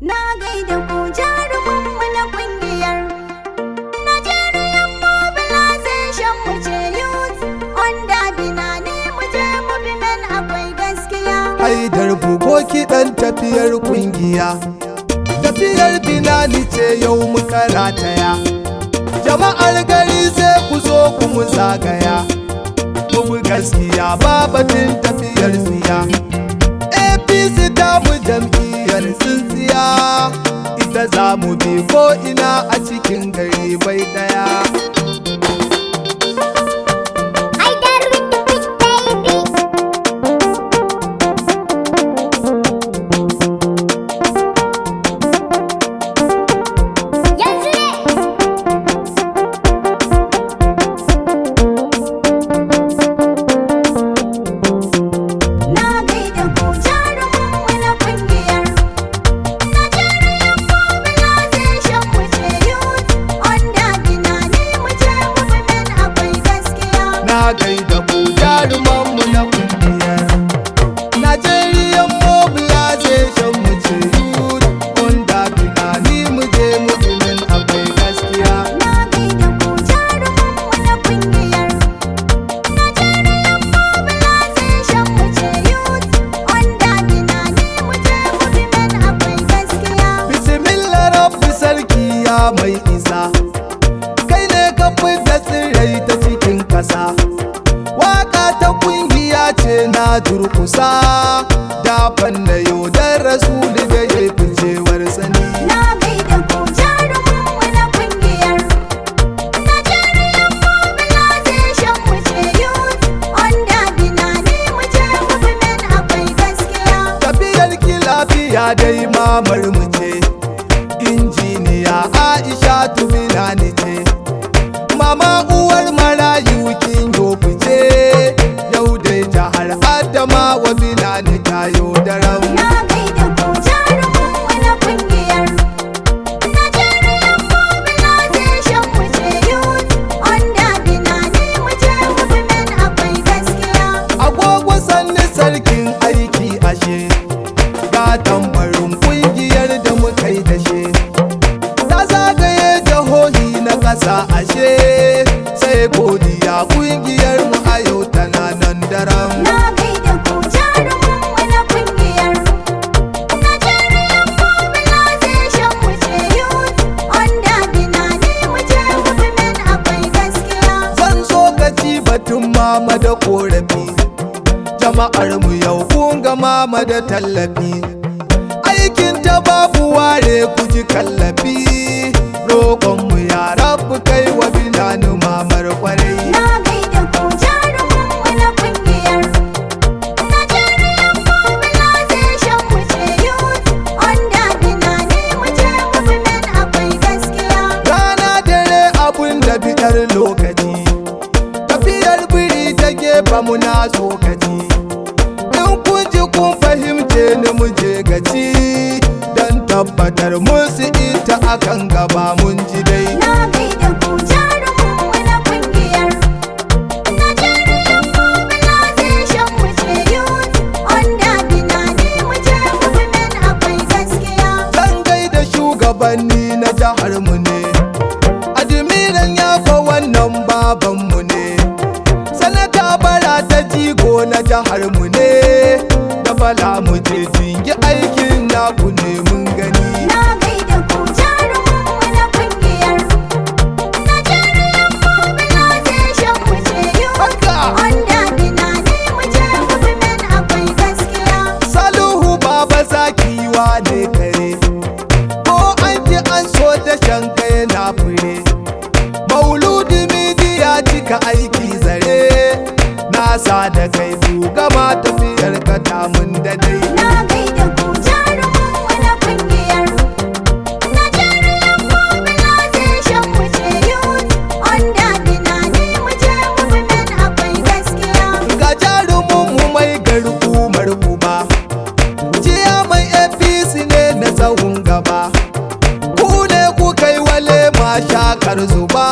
Na gaida ku jarumanmu na kungiyar Nigerian Mobilization mu ce youth under Binani mu je movement akwai gaskiya. Haidar bugo kiɗan tafiyar kungiya, tafiyar Binani ce yau muka rataya. Jama'ar gari sai ku zo ku mu zagaya, mu gaskiya ba batun tafiyar siya. APC ta mu jam'iyyar tsintsiya, ita za mu bi ko ina a cikin gari bai daya. Na gaida ku jarumanmu na kungiyar Nigerian Mobilization mu ce youth under Binani mu je movement akwai gaskiya. Na gaida ku jarumanmu na kungiyar Nigerian Mobilization mu ce youth under Binani mu je movement akwai gaskiya. Bismillah rabbi sarki ya mai isa, kai ne ka fidda tsirrai ta cikin kasa. Waka ta kungiya ce na durkusa, da fanna yau da rasuli da ya ficewar sani. Na gaida ku jarumanmu na kungiyar Nigerian Mobilization mu ce youth under Binani mu je movement akwai gaskiya. Tafiyar ki lafiya dai mamar mu ce, injiniya Aisha Binani ce. Mama uwar marayu kin yo fice, yau dai jihar Adamawa Binani ta yo daram. Na gaida ku jarumanmu na kungiyar Nigerian Mobilization mu ce youth under Binani mu je movement akwai gaskiya. Agogo sanni sarkin aiki ashe, ga tambarin kungiyar da muka yi dashe. Ta zagaye jihohi na ƙasa ashe, sai godiya kungiyar mu a yau tana nan daram. Na gaida ku jarumanmu na kungiyar Nigerian Mobilization mu ce youth under Binani mu je movement akwai gaskiya. Zan so gaci batun mama da korafi, jama'ar mu yau kun ga mama da tallafi. Aikin ta babu ware ku ji kallafi, roƙon mu ya rabu kai wa Binani mamar kwarai. Na gaida ku jarumanmu na kungiyar Nigerian Mobilization mu ce youth under Binani mu je movement akwai gaskiya. Rana dare abun da bidar lokaci, tafiyar biri ta gefa muna tsokaci. In kun ji kun fahimce ni mu je gaci, don tabbatar musu ita akan gaba mun ji dai. Na gaida ku jarumanmu na kungiyar Nigerian Mobilization mu ce youth under Binani mu je movement akwai gaskiya. Zan gaida shugabanni na jihar mu ne, admiran yafa wannan baban mu ne. Sanata bara ta jigo na jihar mu ne, da bala mu je jingi aikin naku ne mun gani. Na gaida ku jarumanmu na kungiyar Nigerian Mobilization mu ce youth Haka. under Binani mu je movement akwai gaskiya. Saluhu baba zakiwa ne kare, ko an ji an so da shanka yana fure. Mauludi midiya cika aiki zare, nasa da kai gama tafiyar ka mun da dai. Na gaida ku jarumanmu na kungiyar Nigerian Mobilization mu ce youth under Binani mu je movement akwai gaskiya. Ga jarumin mu mai garkumar uba, jiya mai APC ne na tsawon gaba. Ku ne ku kai wale ma shakar zuba,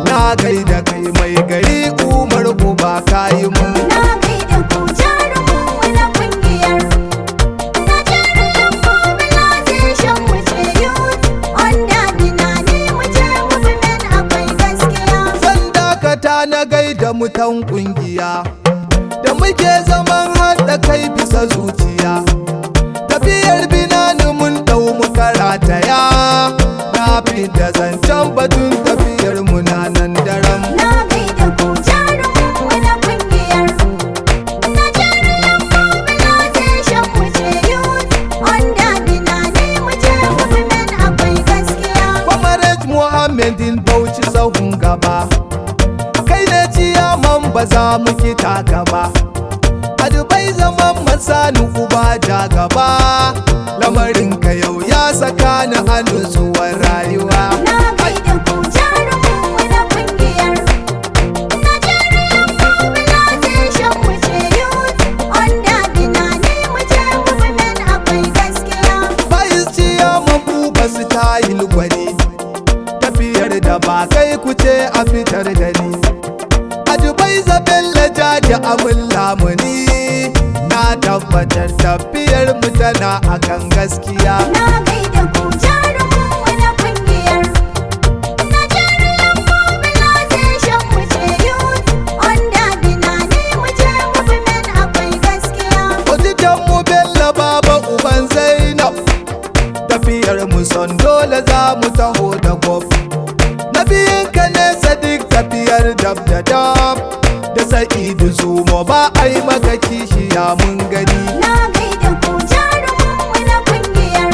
na gaida kai mai gari umar uba kayi mun. Na gaida ku jarumanmu na kungiyar Nigerian Mobilization mutan kungiya da muke zaman haɗa kai bisa zuciya. Tafiyar binani mun ɗau muka rataya, na fi da zancen batun tafiyar mu na nan daram. Na gaida ku jarumin na kungiyar Nigerian Mobilization mu ce youth under binani mu je movement akwai gaskiya. Comrade Muhammadin Bauchi sahun gaba, kai ne ciyaman ba za mu ki taka ba. A Dubai zaman masani uba ja gaba, lamarin ka yau ya saka ni a nutsuwar rayuwa. Na gaida ku jarumin na kungiyar Nigerian Mobilization mu ce youth under binani mu je movement akwai gaskiya. Bayis ciyaman buba su tayil gwani, tafiyar da ba kai kuce a fitar da ni. A Dubai Zabella jaji amin lamuni, na tabbatar tafiyar mu tana akan gaskiya. Na gaida ku jarumin na kungiyar Nigerian Mobilization mu ce youth under binani mu je movement akwai gaskiya. Ojijan mu Bello baba uban Zainab, tafiyar mu son dole za mu taho da gob. Na biyun ka ne Sadiq tafiyar dab da dab, da Sa'idu Zumo ba a yi maka kishiya mun gani. Na gaida ku jarumin na kungiyar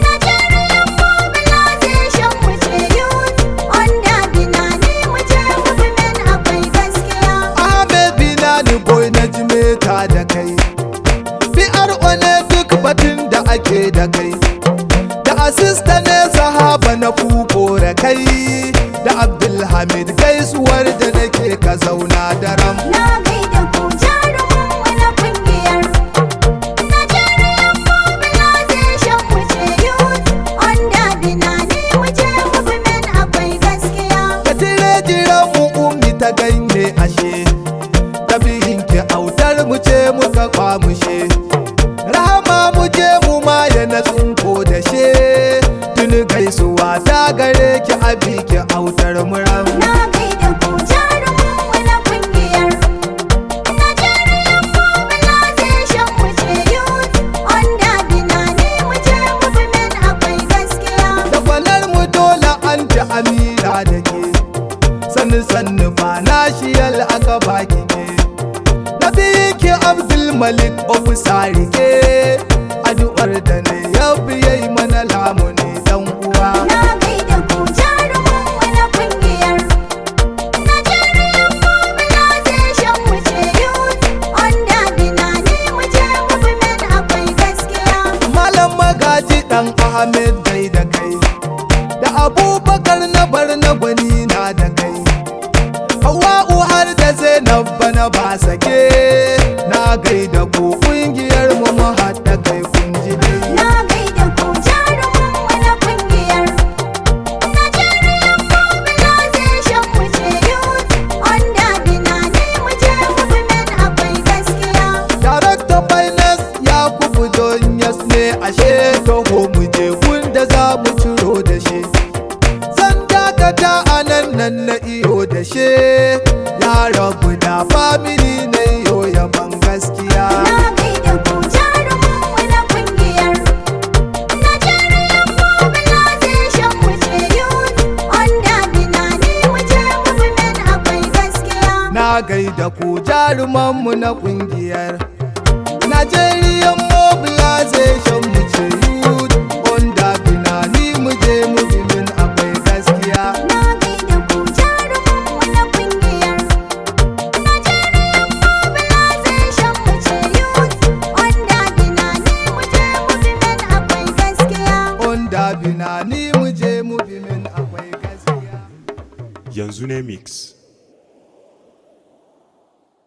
Nigerian Mobilization mu ce youth under binani mu je movement akwai gaskiya. Ahmed Binani boy na jimeta da kai, PRO ne duk batun da ake da kai, da asista ne sahaba na fukora kai, da Abdulhamid gaisuwar da nake ka zauna daram. Na gaida ku jarumin na kungiyar Nigerian Mobilization mu ce youth under binani mu je movement akwai gaskiya. Da tire jiran mu ummi ta ganye ashe, ta bihin ki autar mu ce muka kwamushe, rahama mu je mu ma ya na tsunko da she, tuni gaisuwa ta gare ki abi ki autar muram. Na gaida ku jarumin na kungiyar Nigerian Mobilization mu ce youth under binani mu je movement akwai gaskiya. Da kwanar mu dole an ji amira da ke, sannu sannu ba na shiyal aka baki ke, na biyu ki Abdul Malik ofisa rike, addu'ar da ne ya biye mana lamuni dan uwa. Na gaida ku jarumin na kungiyar Nigerian Mobilization mu ce youth under binani mu je movement akwai gaskiya. Malam magaji dan Ahmed gai da kai, da Abubakar na bar na gwani na da kai, Hawa'u har da Zainab bana ba sake, na gaida ku kungiyar mu mu haɗa kai kun ji dai. Na gaida ku jarumin na kungiyar Nigerian Mobilization mu ce youth under binani mu je movement akwai gaskiya. Darakta Finance Yakubu Donyas ne ashe, toho mu je gunda za mu ciro da shi, zan dakata a nan na iyo da she, ya rabu da family na iyo yaban gaskiya. Na gaida ku jarumin na kungiyar Nigerian Mobilization mu ce youth under binani mu je movement akwai gaskiya. Na gaida ku jarumanmu na kungiyar Nigerian Mobilization mu ce youth under binani mu je movement akwai gaskiya. Na gaida ku jarumin na kungiyar Nigerian Mobilization mu ce youth under binani mu je movement akwai gaskiya. Onda binani mu je movement akwai gaskiya. Yanzu ne mix.